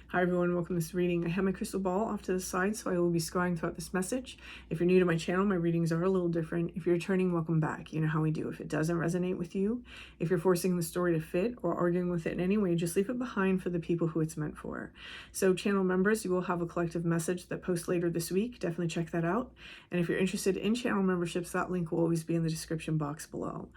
Hi everyone, welcome to this reading. I have my crystal ball off to the side, so I will be scrying throughout this message. If you're new to my channel, my readings are a little different. If you're returning, welcome back. You know how we do. If it doesn't resonate with you, if you're forcing the story to fit or arguing with it in any way, just leave it behind for the people who it's meant for. So channel members, you will have a collective message that posts later this week. Definitely check that out. And if you're interested in channel memberships, that link will always be in the description box below.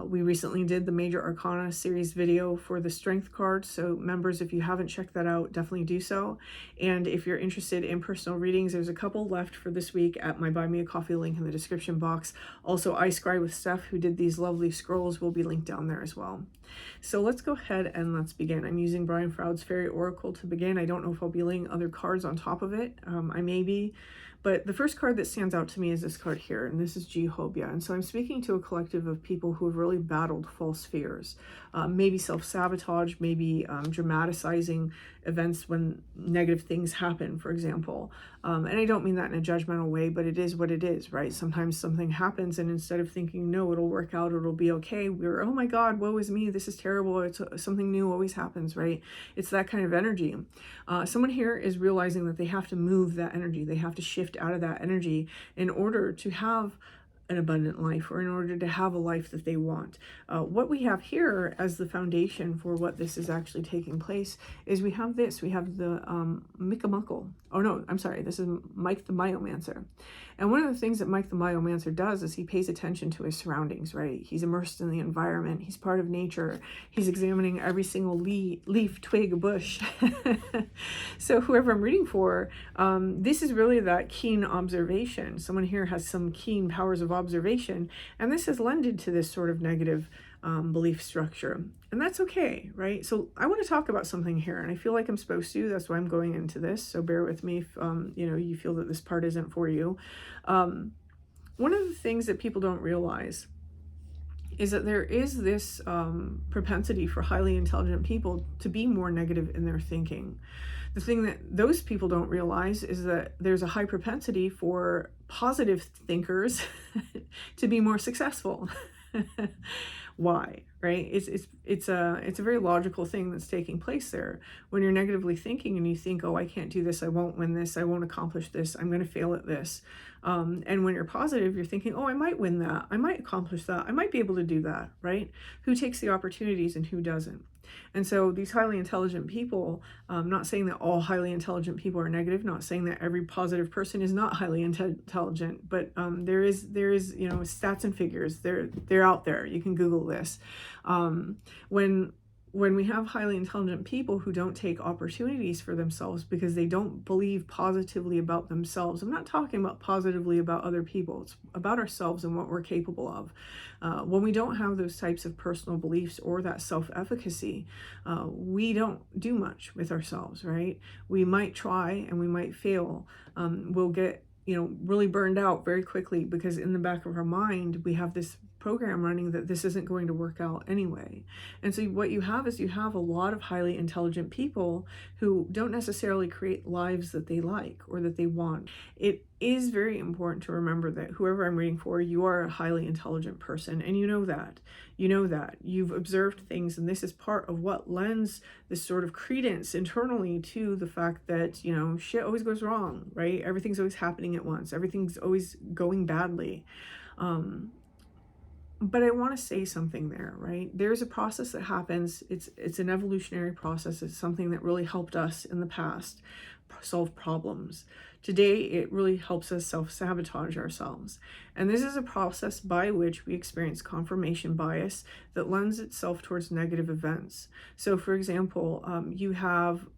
We recently did the Major Arcana series video for the Strength card, so members, if you haven't checked that out, definitely do so. And if you're interested in personal readings, there's a couple left for this week at my Buy Me a Coffee link in the description box. Also, I Scry with Steph, who did these lovely scrolls, will be linked down there as well. So let's go ahead and let's begin. I'm using Brian Froud's Fairy Oracle to begin. I don't know if I'll be laying other cards on top of it. I may be. But the first card that stands out to me is this card here, and this is Jehovah. And so I'm speaking to a collective of people who have really battled false fears, maybe self-sabotage, maybe dramatizing events when negative things happen, for example. And I don't mean that in a judgmental way, but it is what it is, right? Sometimes something happens, and instead of thinking, no, it'll work out, it'll be okay, we're, oh my God, woe is me, this is terrible, it's something new always happens, right? It's that kind of energy. Someone here is realizing that they have to move that energy, they have to shift out of that energy in order to have an abundant life, or in order to have a life that they want. What we have here as the foundation for what this is actually taking place is we have this. We have the Mikamuckle. Oh no, I'm sorry. This is Mike the Myomancer. And one of the things that Mike the Myomancer does is he pays attention to his surroundings, right? He's immersed in the environment. He's part of nature. He's examining every single leaf, twig, bush. So whoever I'm reading for, this is really that keen observation. Someone here has some keen powers of observation, and this has lended to this sort of negative belief structure, and that's okay, right? So I want to talk about something here, and I feel like I'm supposed to. That's why I'm going into this, so bear with me if you feel that this part isn't for you. One of the things that people don't realize is that there is this propensity for highly intelligent people to be more negative in their thinking. The thing that those people don't realize is that there's a high propensity for positive thinkers to be more successful. Why, right? It's a very logical thing that's taking place there. When you're negatively thinking and you think, oh, I can't do this, I won't win this, I won't accomplish this, I'm going to fail at this. And when you're positive, you're thinking, oh, I might win that, I might accomplish that, I might be able to do that, right? Who takes the opportunities and who doesn't? And so these highly intelligent people, not saying that all highly intelligent people are negative, not saying that every positive person is not highly intelligent, but there is stats and figures. They're out there. You can Google this. When we have highly intelligent people who don't take opportunities for themselves because they don't believe positively about themselves, I'm not talking about positively about other people, it's about ourselves and what we're capable of. When we don't have those types of personal beliefs or that self-efficacy, we don't do much with ourselves, right? We might try and we might fail. We'll get really burned out very quickly because in the back of our mind, we have this program running that this isn't going to work out anyway. And so what you have is you have a lot of highly intelligent people who don't necessarily create lives that they like or that they want. It is very important to remember that whoever I'm reading for, you are a highly intelligent person, and you know that. You know that. You've observed things, and this is part of what lends this sort of credence internally to the fact that, shit always goes wrong, right? Everything's always happening at once. Everything's always going badly. But I want to say something there, right? There's a process that happens. It's an evolutionary process. It's something that really helped us in the past solve problems. Today, it really helps us self-sabotage ourselves. And this is a process by which we experience confirmation bias that lends itself towards negative events. So for example, you have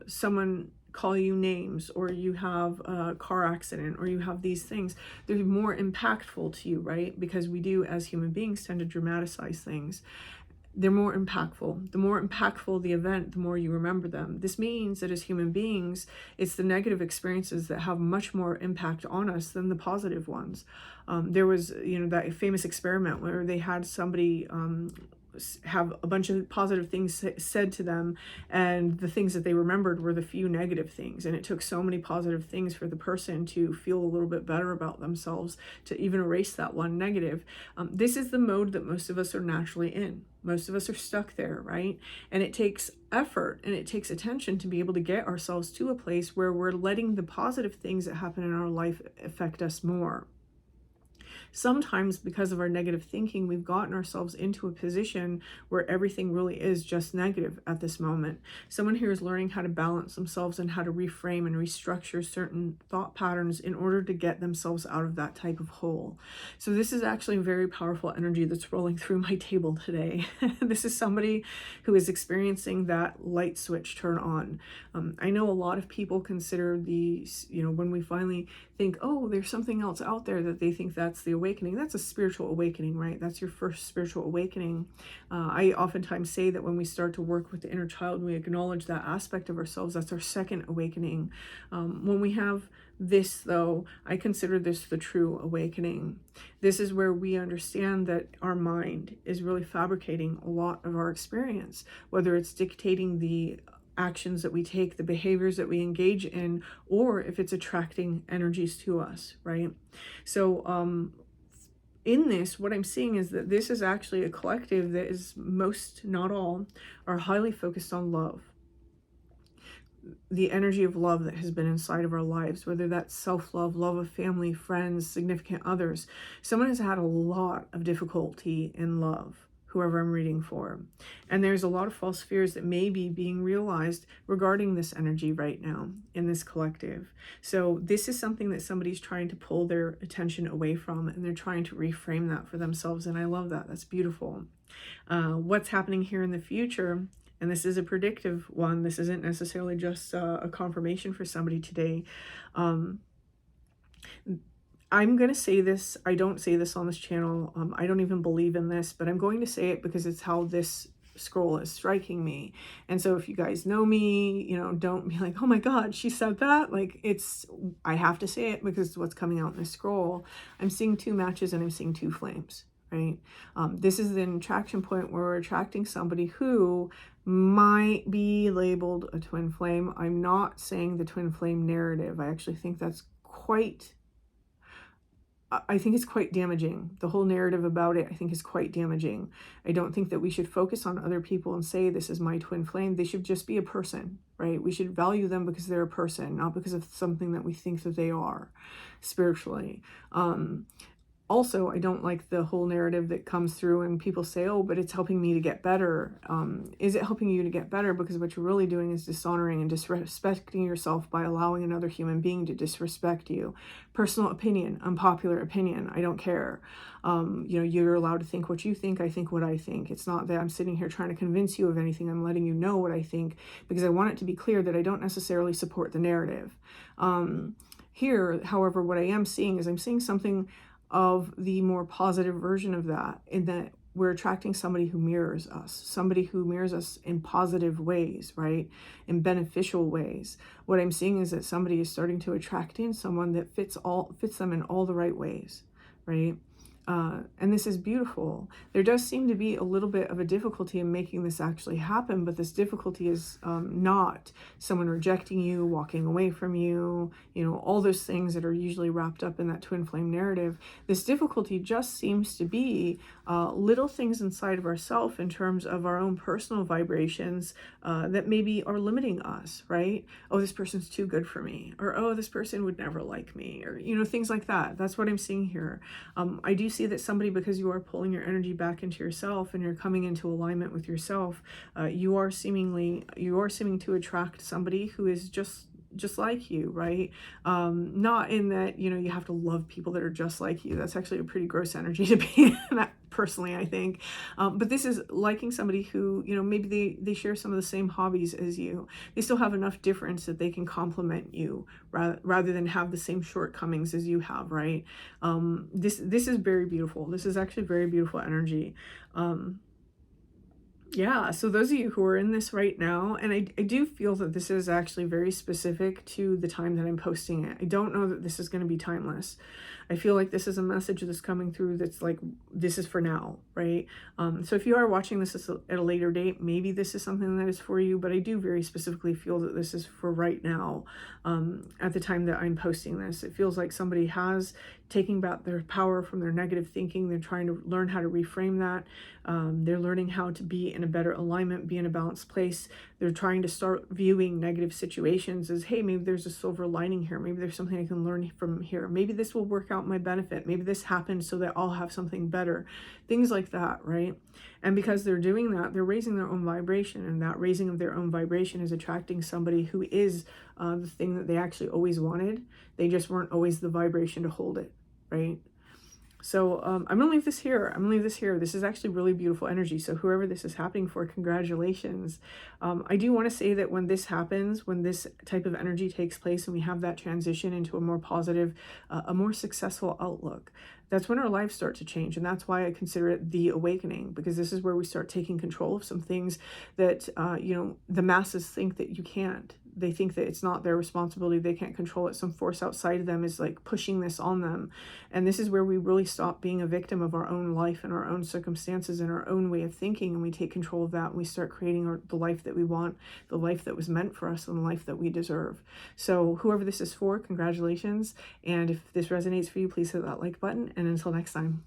someone call you names, or you have a car accident, or you have these things. They're more impactful to you, right? Because we do, as human beings, tend to dramatize things. They're more impactful. The more impactful the event, the more you remember them. This means that as human beings, it's the negative experiences that have much more impact on us than the positive ones. There was, that famous experiment where they had somebody have a bunch of positive things said to them, and the things that they remembered were the few negative things, and it took so many positive things for the person to feel a little bit better about themselves to even erase that one negative. This is the mode that most of us are naturally in. Most of us are stuck there, right? And it takes effort and it takes attention to be able to get ourselves to a place where we're letting the positive things that happen in our life affect us more. Sometimes because of our negative thinking, we've gotten ourselves into a position where everything really is just negative at this moment. Someone here is learning how to balance themselves and how to reframe and restructure certain thought patterns in order to get themselves out of that type of hole. So this is actually a very powerful energy that's rolling through my table today. This is somebody who is experiencing that light switch turn on. I know a lot of people consider these, when we finally think, oh, there's something else out there, that they think that's the awakening. That's a spiritual awakening, right? That's your first spiritual awakening. I oftentimes say that when we start to work with the inner child, we acknowledge that aspect of ourselves. That's our second awakening. When we have this, though, I consider this the true awakening. This is where we understand that our mind is really fabricating a lot of our experience, whether it's dictating the actions that we take, the behaviors that we engage in, or if it's attracting energies to us, right? So in this, what I'm seeing is that this is actually a collective that is, most, not all, are highly focused on love. The energy of love that has been inside of our lives, whether that's self-love, love of family, friends, significant others. Someone has had a lot of difficulty in love, whoever I'm reading for. And there's a lot of false fears that may be being realized regarding this energy right now in this collective. So this is something that somebody's trying to pull their attention away from, and they're trying to reframe that for themselves. And I love that. That's beautiful. What's happening here in the future, and this is a predictive one, this isn't necessarily just a confirmation for somebody today. I'm going to say this. I don't say this on this channel. I don't even believe in this, but I'm going to say it because it's how this scroll is striking me. And so if you guys know me, don't be like, oh my God, she said that. Like, I have to say it because it's what's coming out in this scroll. I'm seeing two matches and I'm seeing two flames, right? This is an attraction point where we're attracting somebody who might be labeled a twin flame. I'm not saying the twin flame narrative. I actually think that's I think it's quite damaging. The whole narrative about it, I think, is quite damaging. I don't think that we should focus on other people and say, this is my twin flame. They should just be a person, right? We should value them because they're a person, not because of something that we think that they are spiritually. Also, I don't like the whole narrative that comes through and people say, oh, but it's helping me to get better. Is it helping you to get better? Because what you're really doing is dishonoring and disrespecting yourself by allowing another human being to disrespect you. Personal opinion, unpopular opinion, I don't care. You're allowed to think what you think. I think what I think. It's not that I'm sitting here trying to convince you of anything. I'm letting you know what I think because I want it to be clear that I don't necessarily support the narrative. Here, however, what I am seeing is I'm seeing something of the more positive version of that, in that we're attracting somebody who mirrors us in positive ways, right? In beneficial ways. What I'm seeing is that somebody is starting to attract in someone that fits them in all the right ways, right? And this is beautiful. There does seem to be a little bit of a difficulty in making this actually happen, but this difficulty is not someone rejecting you, walking away from you, all those things that are usually wrapped up in that twin flame narrative. This difficulty just seems to be little things inside of ourselves in terms of our own personal vibrations that maybe are limiting us, right? Oh, this person's too good for me, or oh, this person would never like me, or things like that. That's what I'm seeing here. I do see that somebody, because you are pulling your energy back into yourself and you're coming into alignment with yourself, you are seeming to attract somebody who is just like you, right? Not in that, you have to love people that are just like you. That's actually a pretty gross energy to be in, that personally, I think. But this is liking somebody who, maybe they share some of the same hobbies as you. They still have enough difference that they can complement you rather than have the same shortcomings as you have, right? This is very beautiful. This is actually very beautiful energy. Yeah, so those of you who are in this right now, and I do feel that this is actually very specific to the time that I'm posting it. I don't know that this is going to be timeless. I feel like this is a message that's coming through that's like, this is for now, right? So if you are watching this at a later date, maybe this is something that is for you, but I do very specifically feel that this is for right now. At the time that I'm posting this, it feels like somebody has taken back their power from their negative thinking. They're trying to learn how to reframe that. They're learning how to be in a better alignment, be in a balanced place. They're trying to start viewing negative situations as, hey, maybe there's a silver lining here. Maybe there's something I can learn from here. Maybe this will work out in my benefit. Maybe this happened so that I'll have something better. Things like that, right? And because they're doing that, they're raising their own vibration, and that raising of their own vibration is attracting somebody who is the thing that they actually always wanted. They just weren't always the vibration to hold it, right? So I'm going to leave this here. I'm going to leave this here. This is actually really beautiful energy. So whoever this is happening for, congratulations. I do want to say that when this happens, when this type of energy takes place and we have that transition into a more positive, a more successful outlook, that's when our lives start to change. And that's why I consider it the awakening, because this is where we start taking control of some things that, the masses think that you can't. They think that it's not their responsibility. They can't control it. Some force outside of them is like pushing this on them. And this is where we really stop being a victim of our own life and our own circumstances and our own way of thinking. And we take control of that. And we start creating the life that we want, the life that was meant for us, and the life that we deserve. So whoever this is for, congratulations. And if this resonates for you, please hit that like button. And until next time.